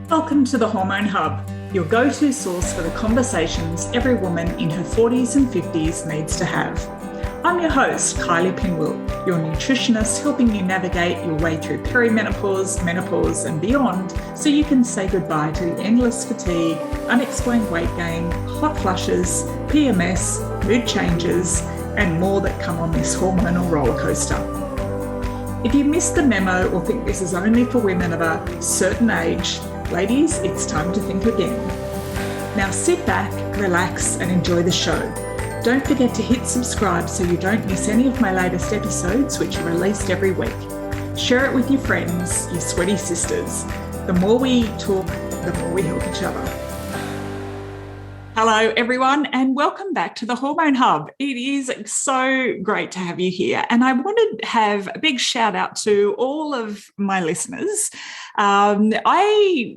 Welcome to the Hormone Hub, your go-to source for the conversations every woman in her 40s and 50s needs to have. I'm your host, Kylie Pinwill, your nutritionist helping you navigate your way through perimenopause, menopause and beyond so you can say goodbye to the endless fatigue, unexplained weight gain, hot flushes, PMS, mood changes and more that come on this hormonal roller coaster. If you missed the memo or think this is only for women of a certain age, ladies, it's time to think again. Now sit back, relax and enjoy the show. Don't forget to hit subscribe so you don't miss any of my latest episodes, which are released every week. Share it with your friends, your sweaty sisters. The more we talk, the more we help each other. Hello, everyone, and welcome back to the Hormone Hub. It is so great to have you here. And I want to have a big shout out to all of my listeners. I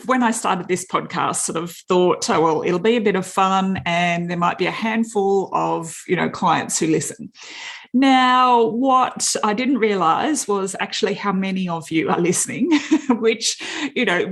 when I started this podcast, sort of thought, oh, well, it'll be a bit of fun and there might be a handful of, clients who listen. Now, what I didn't realize was actually how many of you are listening, which,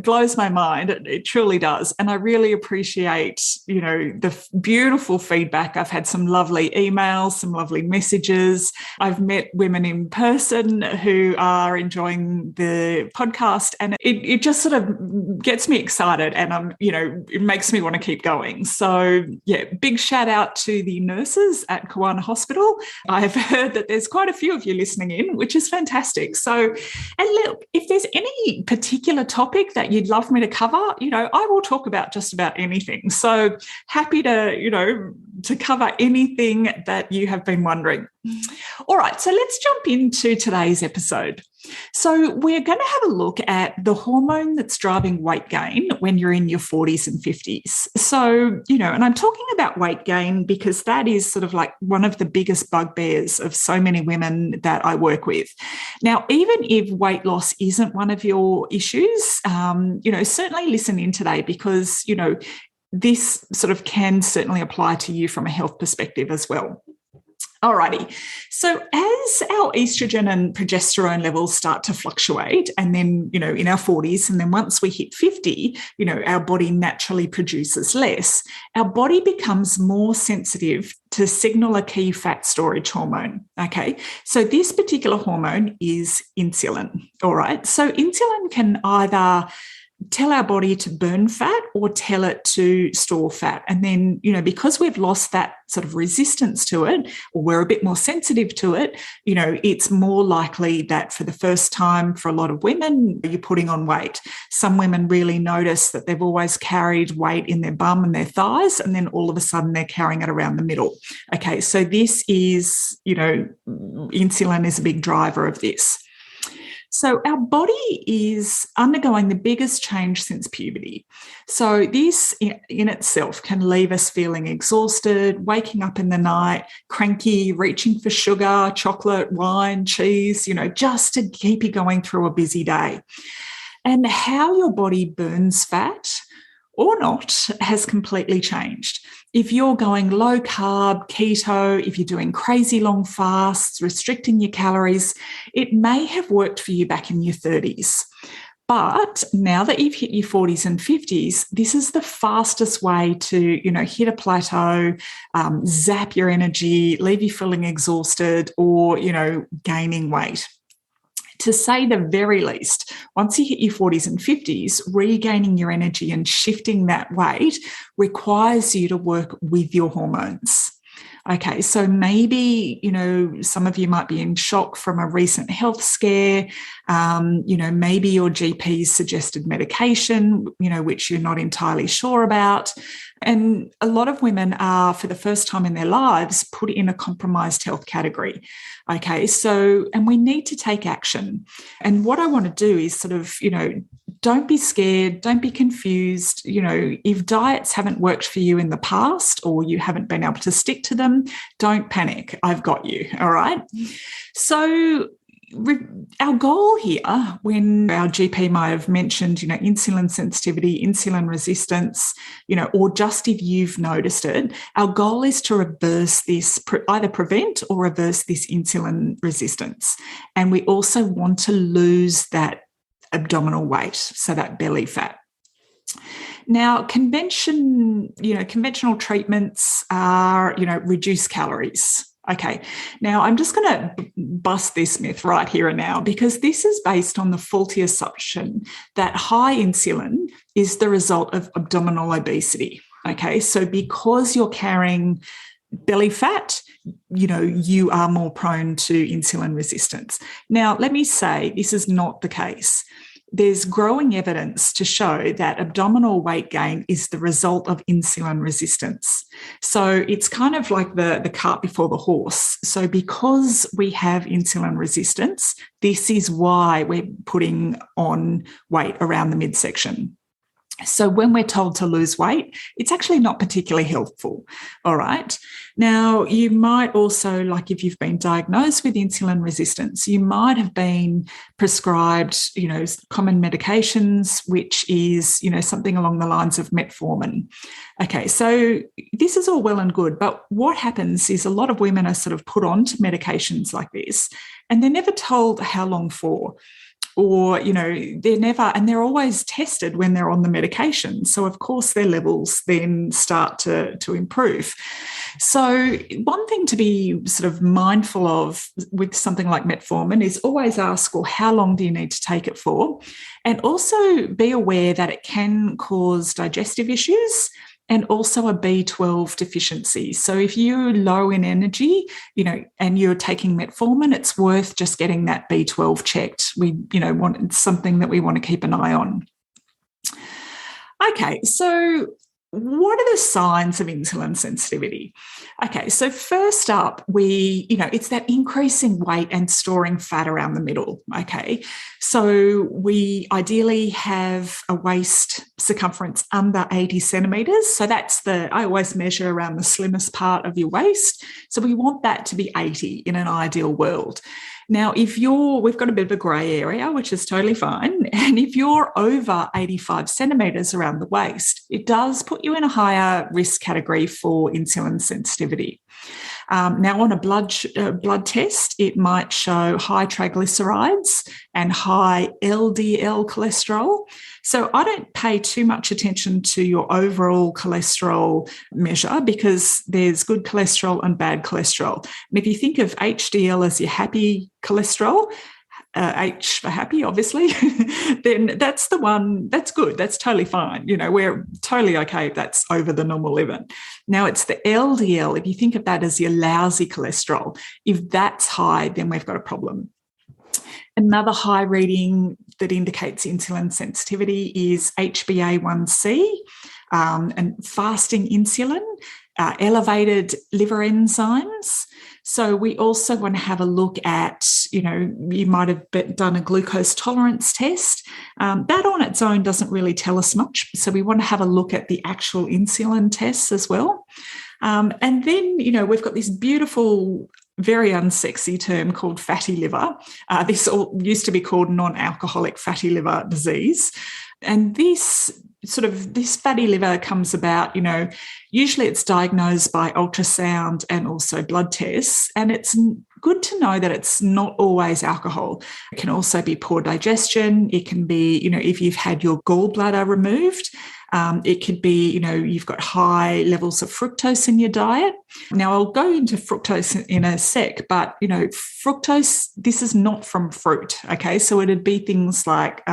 blows my mind. It truly does. And I really appreciate, the beautiful feedback. I've had some lovely emails, some lovely messages. I've met women in person who are enjoying the podcast and it just sort of gets me excited and it makes me want to keep going. So yeah, big shout out to the nurses at Kawana Hospital. I've heard that there's quite a few of you listening in, which is fantastic. So, and look, if there's any particular topic that you'd love me to cover, I will talk about just about anything. So happy to cover anything that you have been wondering. All right, so let's jump into today's episode. So we're going to have a look at the hormone that's driving weight gain when you're in your 40s and 50s. So, and I'm talking about weight gain because that is sort of like one of the biggest bugbears of so many women that I work with. Now, even if weight loss isn't one of your issues, certainly listen in today because, this sort of can certainly apply to you from a health perspective as well. Alrighty. So as our estrogen and progesterone levels start to fluctuate, and then, in our 40s, and then once we hit 50, our body naturally produces less, our body becomes more sensitive to signal a key fat storage hormone. Okay. So this particular hormone is insulin. All right. So insulin can either tell our body to burn fat or tell it to store fat. And then, because we've lost that sort of resistance to it, or we're a bit more sensitive to it, it's more likely that for the first time for a lot of women, you're putting on weight. Some women really notice that they've always carried weight in their bum and their thighs, and then all of a sudden they're carrying it around the middle. Okay, so this is, insulin is a big driver of this. So our body is undergoing the biggest change since puberty. So this in itself can leave us feeling exhausted, waking up in the night, cranky, reaching for sugar, chocolate, wine, cheese, just to keep you going through a busy day. And how your body burns fat or not has completely changed. If you're going low carb, keto, if you're doing crazy long fasts, restricting your calories, it may have worked for you back in your 30s. But now that you've hit your 40s and 50s, this is the fastest way to, hit a plateau, zap your energy, leave you feeling exhausted or, gaining weight. To say the very least, once you hit your 40s and 50s, regaining your energy and shifting that weight requires you to work with your hormones. Okay, so maybe, some of you might be in shock from a recent health scare. Maybe your GP's suggested medication, which you're not entirely sure about. And a lot of women are, for the first time in their lives, put in a compromised health category. Okay, so, and we need to take action. And what I want to do is sort of, don't be scared, don't be confused. If diets haven't worked for you in the past or you haven't been able to stick to them, don't panic. I've got you. All right. So our goal here, when our GP might have mentioned, insulin sensitivity, insulin resistance, or just if you've noticed it, our goal is to reverse this, either prevent or reverse this insulin resistance. And we also want to lose that abdominal weight, so that belly fat. Now, conventional treatments are, reduce calories. Okay, now I'm just going to bust this myth right here and now, because this is based on the faulty assumption that high insulin is the result of abdominal obesity. Okay, so because you're carrying belly fat, you are more prone to insulin resistance. Now, let me say this is not the case. There's growing evidence to show that abdominal weight gain is the result of insulin resistance. So it's kind of like the cart before the horse. So because we have insulin resistance, this is why we're putting on weight around the midsection. So when we're told to lose weight, it's actually not particularly helpful. All right. Now, you might also, like if you've been diagnosed with insulin resistance, you might have been prescribed, common medications, which is, something along the lines of metformin. Okay, so this is all well and good, but what happens is a lot of women are sort of put onto medications like this, and they're never told how long for. Or, they're always tested when they're on the medication. So, of course, their levels then start to improve. So one thing to be sort of mindful of with something like metformin is always ask, well, how long do you need to take it for? And also be aware that it can cause digestive issues and also a B12 deficiency. So if you're low in energy, and you're taking metformin, it's worth just getting that B12 checked. It's something that we want to keep an eye on. Okay, so what are the signs of insulin sensitivity? Okay, so first up, it's that increasing weight and storing fat around the middle. Okay, so we ideally have a waist circumference under 80 centimeters. So I always measure around the slimmest part of your waist. So we want that to be 80 in an ideal world. Now, we've got a bit of a grey area, which is totally fine. And if you're over 85 centimetres around the waist, it does put you in a higher risk category for insulin sensitivity. Now, on a blood test, it might show high triglycerides and high LDL cholesterol. So I don't pay too much attention to your overall cholesterol measure because there's good cholesterol and bad cholesterol. And if you think of HDL as your happy cholesterol, H for happy, obviously, then that's the one, that's good. That's totally fine. We're totally okay if that's over the normal limit. Now it's the LDL. If you think of that as your lousy cholesterol, if that's high, then we've got a problem. Another high reading that indicates insulin sensitivity is HbA1c and fasting insulin, elevated liver enzymes. So we also want to have a look at, you might have done a glucose tolerance test. That on its own doesn't really tell us much. So we want to have a look at the actual insulin tests as well. And then, we've got this beautiful, very unsexy term called fatty liver. This all used to be called non-alcoholic fatty liver disease. And this fatty liver comes about, usually it's diagnosed by ultrasound and also blood tests. And it's good to know that it's not always alcohol. It can also be poor digestion. It can be, if you've had your gallbladder removed. It could be, you've got high levels of fructose in your diet. Now, I'll go into fructose in a sec, but, fructose, this is not from fruit, okay? So it'd be things like,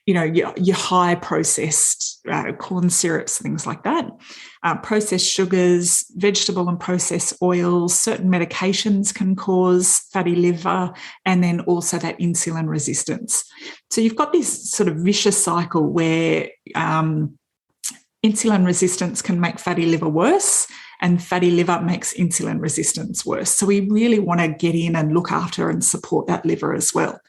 your high processed corn syrups, things like that, processed sugars, vegetable and processed oils, certain medications can cause fatty liver, and then also that insulin resistance. So you've got this sort of vicious cycle where insulin resistance can make fatty liver worse, and fatty liver makes insulin resistance worse. So we really want to get in and look after and support that liver as well.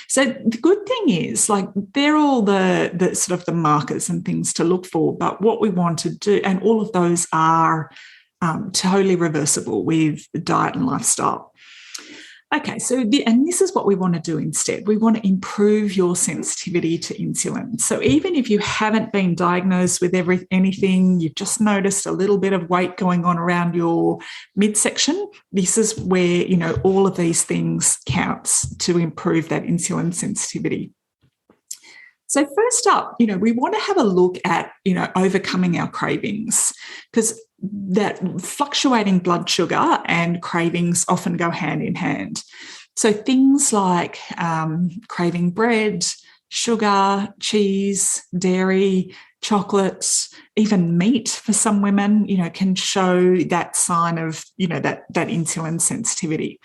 So the good thing is, they're all the sort of the markers and things to look for, but what we want to do, and all of those are totally reversible with diet and lifestyle. Okay, so this is what we want to do instead. We want to improve your sensitivity to insulin. So even if you haven't been diagnosed with anything, you've just noticed a little bit of weight going on around your midsection, this is where, all of these things counts to improve that insulin sensitivity. So first up, we want to have a look at, overcoming our cravings, because that fluctuating blood sugar and cravings often go hand in hand. So things like craving bread, sugar, cheese, dairy, chocolates, even meat for some women, can show that sign of, that insulin sensitivity.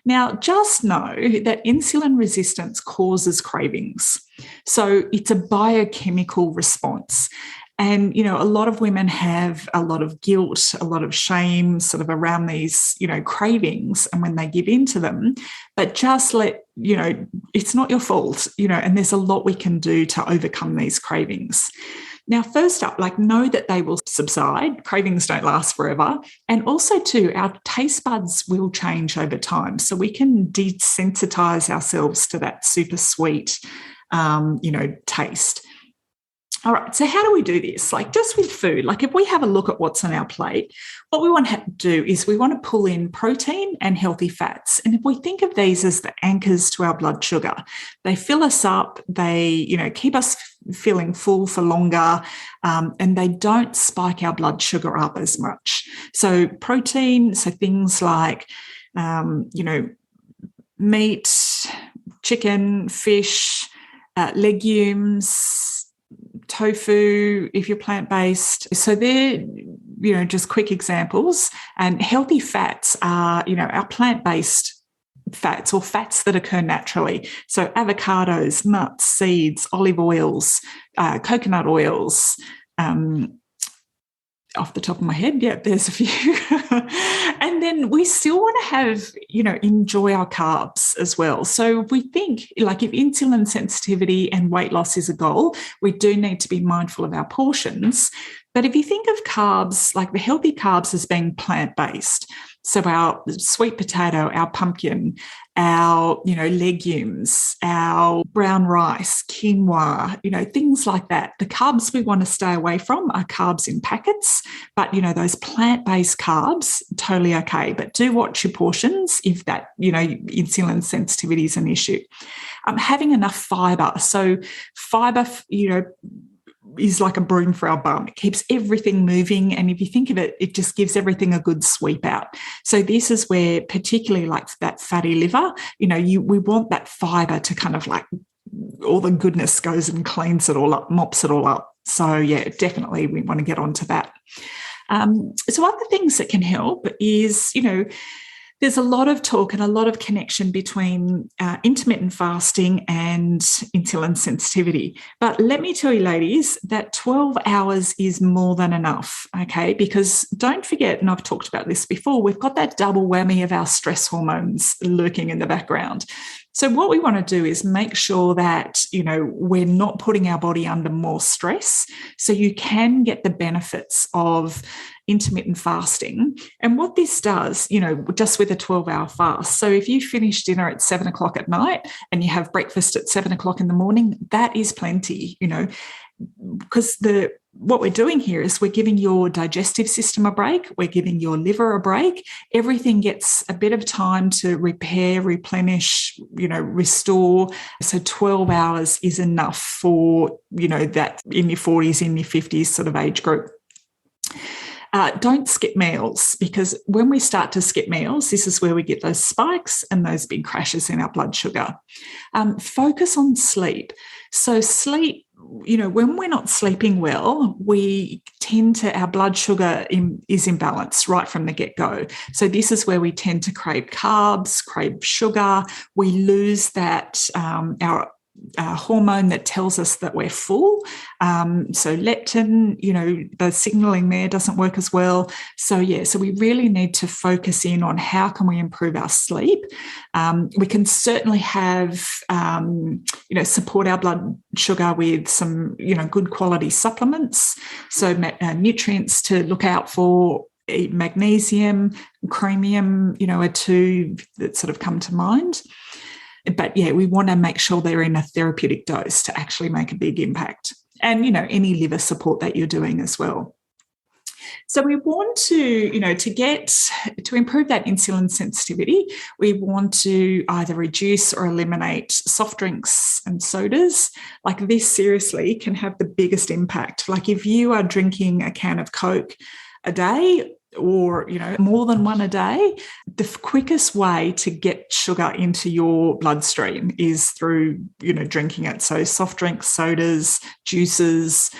Now, just know that insulin resistance causes cravings. So it's a biochemical response. And, a lot of women have a lot of guilt, a lot of shame sort of around these, cravings and when they give in to them. But just it's not your fault, and there's a lot we can do to overcome these cravings. Now, first up, know that they will subside. Cravings don't last forever. And also, too, our taste buds will change over time. So we can desensitize ourselves to that super sweet, taste. All right, so how do we do this? Just with food, if we have a look at what's on our plate, what we want to do is we want to pull in protein and healthy fats. And if we think of these as the anchors to our blood sugar, they fill us up, they, keep us feeling full for longer, and they don't spike our blood sugar up as much. So protein, so things like, meat, chicken, fish, legumes, tofu, if you're plant-based. So they're, just quick examples. And healthy fats are, our plant-based fats or fats that occur naturally. So avocados, nuts, seeds, olive oils, coconut oils, off the top of my head, yeah, there's a few. And then we still want to have, enjoy our carbs as well. So if we think, if insulin sensitivity and weight loss is a goal, we do need to be mindful of our portions. But if you think of carbs, the healthy carbs as being plant-based, so our sweet potato, our pumpkin, our, legumes, our brown rice, quinoa, things like that. The carbs we want to stay away from are carbs in packets, but, those plant-based carbs, totally okay. But do watch your portions if that, insulin sensitivity is an issue. Having enough fiber. So fiber, is like a broom for our bum. It keeps everything moving. And if you think of it, it just gives everything a good sweep out. So this is where, particularly that fatty liver, we want that fiber to kind of all the goodness goes and cleans it all up, mops it all up. So yeah, definitely we want to get onto that. So other things that can help is, there's a lot of talk and a lot of connection between intermittent fasting and insulin sensitivity. But let me tell you, ladies, that 12 hours is more than enough, okay? Because don't forget, and I've talked about this before, we've got that double whammy of our stress hormones lurking in the background. So what we want to do is make sure that, we're not putting our body under more stress, so you can get the benefits of intermittent fasting. And what this does, just with a 12-hour fast. So if you finish dinner at 7 o'clock at night and you have breakfast at 7 o'clock in the morning, that is plenty, because what we're doing here is we're giving your digestive system a break. We're giving your liver a break. Everything gets a bit of time to repair, replenish, restore. So 12 hours is enough for, that in your 40s, in your 50s sort of age group. Don't skip meals, because when we start to skip meals, this is where we get those spikes and those big crashes in our blood sugar. Focus on sleep. So sleep, when we're not sleeping well, our blood sugar is imbalanced right from the get-go. So this is where we tend to crave carbs, crave sugar. We lose that, our hormone that tells us that we're full. So leptin, the signaling there doesn't work as well. So we really need to focus in on how can we improve our sleep. We can certainly have, support our blood sugar with some, good quality supplements. So nutrients to look out for. Magnesium, chromium, are two that sort of come to mind. But we want to make sure they're in a therapeutic dose to actually make a big impact. And, any liver support that you're doing as well. So we want to improve that insulin sensitivity, we want to either reduce or eliminate soft drinks and sodas. Like this seriously can have the biggest impact. Like if you are drinking a can of Coke a day, or more than one a day, the quickest way to get sugar into your bloodstream is through drinking it. So soft drinks, sodas, juices.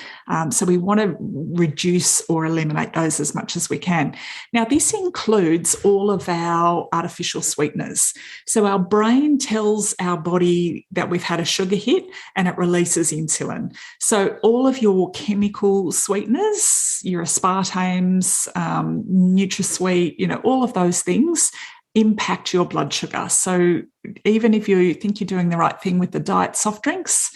So we want to reduce or eliminate those as much as we can. Now, this includes all of our artificial sweeteners. So our brain tells our body that we've had a sugar hit and it releases insulin. So all of your chemical sweeteners, your aspartames, NutraSweet, all of those things impact your blood sugar. So even if you think you're doing the right thing with the diet soft drinks,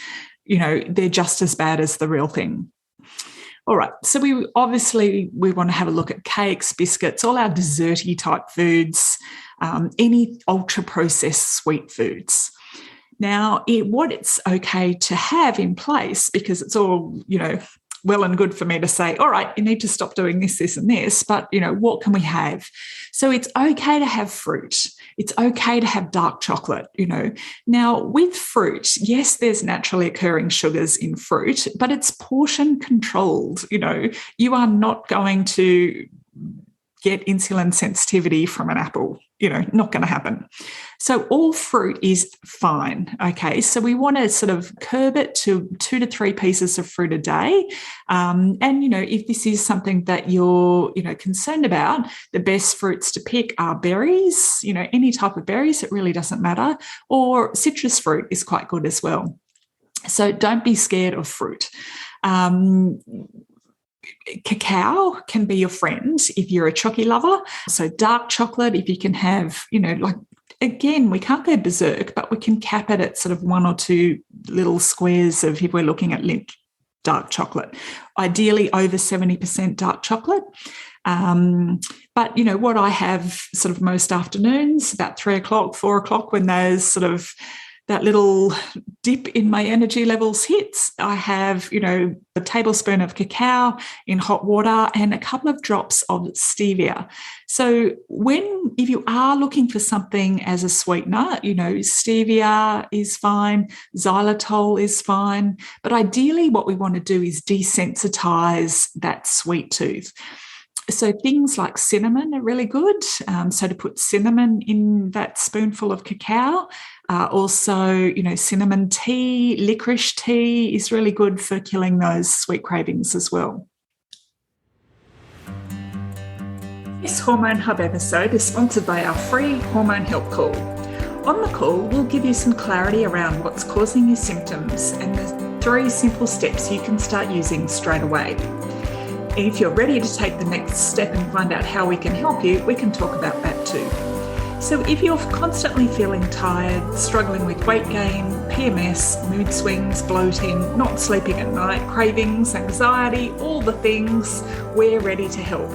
they're just as bad as the real thing. All right, so we want to have a look at cakes, biscuits, all our desserty type foods, any ultra-processed sweet foods. Now, what it's okay to have in place, because it's all, well and good for me to say, all right, you need to stop doing this, this, and this, but, what can we have? So it's okay to have fruit. It's okay to have dark chocolate, Now, with fruit, yes, there's naturally occurring sugars in fruit, but it's portion controlled, You are not going to get insulin sensitivity from an apple, not going to happen. So all fruit is fine, okay? So we want to sort of curb it to 2 to 3 pieces of fruit a day. And, if this is something that you're, concerned about, the best fruits to pick are berries, any type of berries, it really doesn't matter, or citrus fruit is quite good as well. So don't be scared of fruit. Cacao can be your friend if you're a chocolate lover. So dark chocolate, if you can have, again, we can't go berserk, but we can cap it at sort of 1 or 2 little squares of, if we're looking at dark chocolate, ideally over 70% dark chocolate. But, what I have sort of most afternoons, about 3 o'clock, 4 o'clock, when there's sort of that little dip in my energy levels hits, I have, a tablespoon of cacao in hot water and a couple of drops of stevia. So if you are looking for something as a sweetener, stevia is fine, xylitol is fine, but ideally what we want to do is desensitize that sweet tooth. So things like cinnamon are really good. So to put cinnamon in that spoonful of cacao. Also, cinnamon tea, licorice tea is really good for killing those sweet cravings as well. This Hormone Hub episode is sponsored by our free Hormone Help Call. On the call, we'll give you some clarity around what's causing your symptoms and the 3 simple steps you can start using straight away. If you're ready to take the next step and find out how we can help you, we can talk about that too. So if you're constantly feeling tired, struggling with weight gain, PMS, mood swings, bloating, not sleeping at night, cravings, anxiety, all the things, we're ready to help.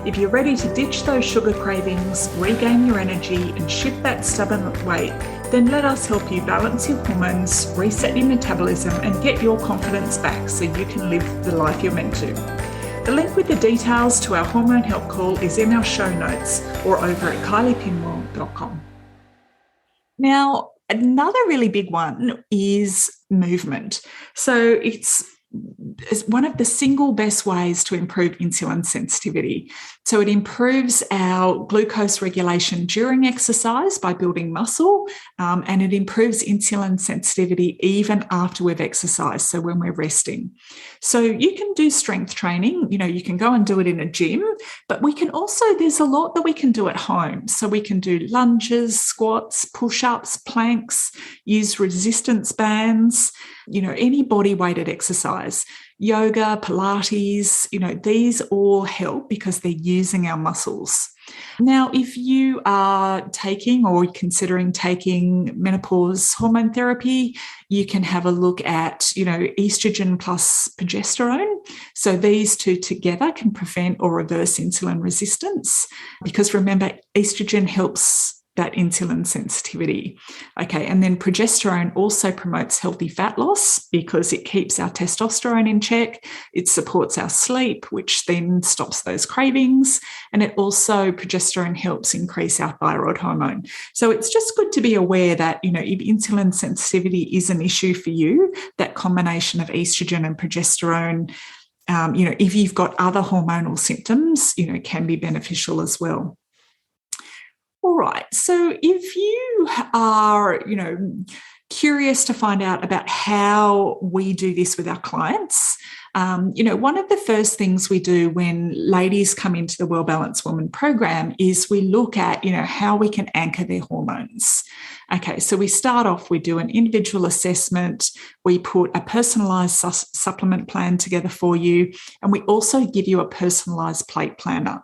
If you're ready to ditch those sugar cravings, regain your energy and shift that stubborn weight, then let us help you balance your hormones, reset your metabolism and get your confidence back so you can live the life you're meant to. The link with the details to our Hormone Help Call is in our show notes or over at kyliepinwell.com. Now, another really big one is movement. So it's one of the single best ways to improve insulin sensitivity. So it improves our glucose regulation during exercise by building muscle, and it improves insulin sensitivity even after we've exercised, so when we're resting. So you can do strength training, you can go and do it in a gym, but there's a lot that we can do at home. So we can do lunges, squats, push-ups, planks, use resistance bands, any body weighted exercise, yoga, Pilates, these all help because they're using our muscles. Now, if you are taking or considering taking menopause hormone therapy, you can have a look at, estrogen plus progesterone. So these two together can prevent or reverse insulin resistance because remember, estrogen helps that insulin sensitivity. Okay, and then progesterone also promotes healthy fat loss because it keeps our testosterone in check. It supports our sleep, which then stops those cravings. And it also, progesterone helps increase our thyroid hormone. So it's just good to be aware that, if insulin sensitivity is an issue for you, that combination of estrogen and progesterone, if you've got other hormonal symptoms, can be beneficial as well. All right. So if you are, curious to find out about how we do this with our clients, one of the first things we do when ladies come into the Well Balanced Woman program is we look at, how we can anchor their hormones. Okay, so we start off, we do an individual assessment, we put a personalised supplement plan together for you, and we also give you a personalised plate planner.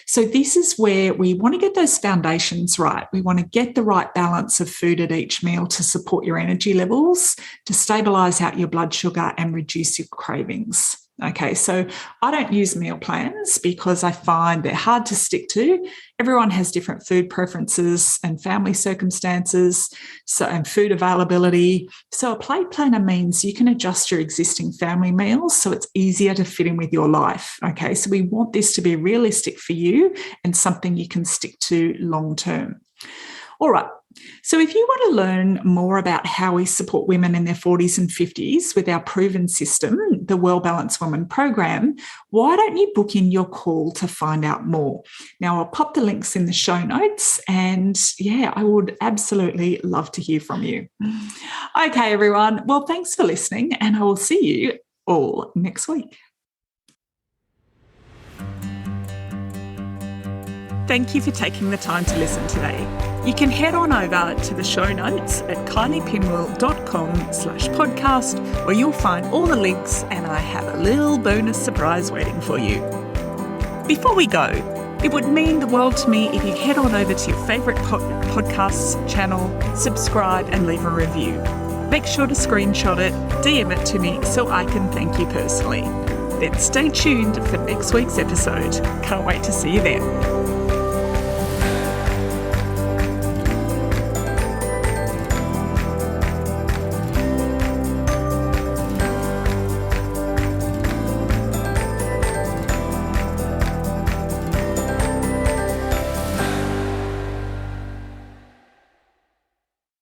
So this is where we want to get those foundations right. We want to get the right balance of food at each meal to support your energy levels, to stabilise out your blood sugar and reduce your cravings. Okay, so I don't use meal plans because I find they're hard to stick to. Everyone has different food preferences and family circumstances, and food availability. So a plate planner means you can adjust your existing family meals so it's easier to fit in with your life. Okay, so we want this to be realistic for you and something you can stick to long term. All right. So if you want to learn more about how we support women in their 40s and 50s with our proven system, the Well Balanced Woman program, why don't you book in your call to find out more? Now, I'll pop the links in the show notes, and I would absolutely love to hear from you. Okay, everyone. Well, thanks for listening, and I will see you all next week. Thank you for taking the time to listen today. You can head on over to the show notes at kyliepinwell.com/podcast, where you'll find all the links, and I have a little bonus surprise waiting for you. Before we go, it would mean the world to me if you head on over to your favourite podcasts channel, subscribe and leave a review. Make sure to screenshot it, DM it to me so I can thank you personally. Then stay tuned for next week's episode. Can't wait to see you then.